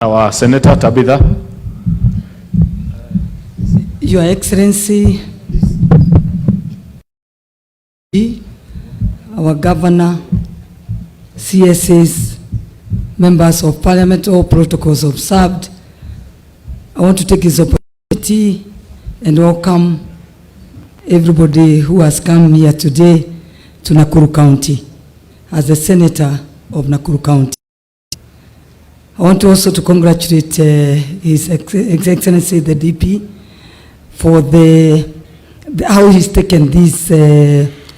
Our Senator Tabitha. Your Excellency, our Governor, CSAs, Members of Parliament, all protocols observed, I want to take this opportunity and welcome everybody who has come here today to Nakuru County as the Senator of Nakuru County. I want also to congratulate His Excellency the DP for how he's taken this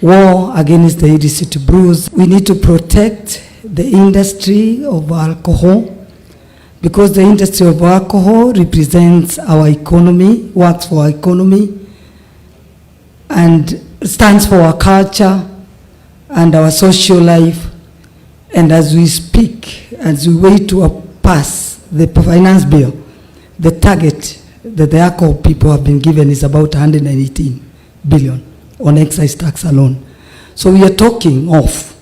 war against the illicit brews. We need to protect the industry of alcohol because the industry of alcohol represents our economy, works for our economy, and stands for our culture and our social life. And as we speak, as we wait to pass the finance bill, the target that the alcohol people have been given is about 118 billion on excise tax alone. So we are talking of,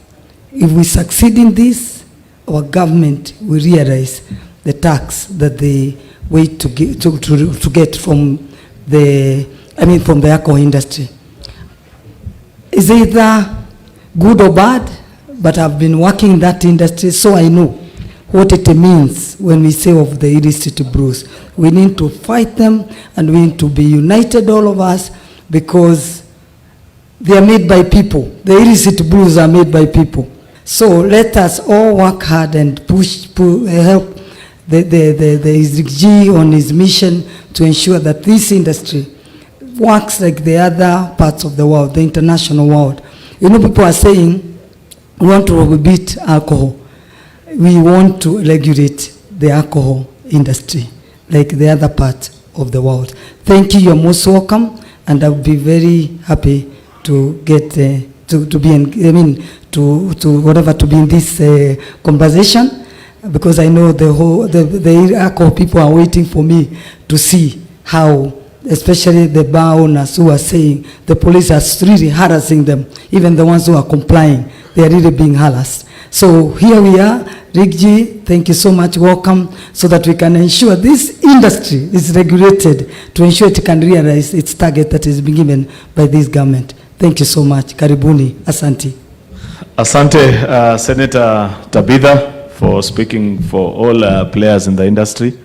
if we succeed in this, our government will realize the tax that they wait to get from the alcohol industry. Is either good or bad, but I've been working in that industry, so I know what it means when we say of the illicit brews. We need to fight them, and we need to be united, all of us, because they are made by people. The illicit brews are made by people. So let us all work hard and help the G on his mission to ensure that this industry works like the other parts of the world, the international world. You know, people are saying, we want to beat alcohol. We want to regulate the alcohol industry like the other part of the world. Thank you. You're most welcome, and I'll be very happy to get to be in, to be in this conversation, because I know the alcohol people are waiting for me to see how, especially the bar owners who are saying the police are really harassing them, even the ones who are complying, they are really being harassed. So here we are. Rigji, thank you so much, welcome, so that we can ensure this industry is regulated to ensure it can realize its target that is being given by this government. Thank you so much. Karibuni. Asante. Asante, Senator Tabitha, for speaking for all players in the industry.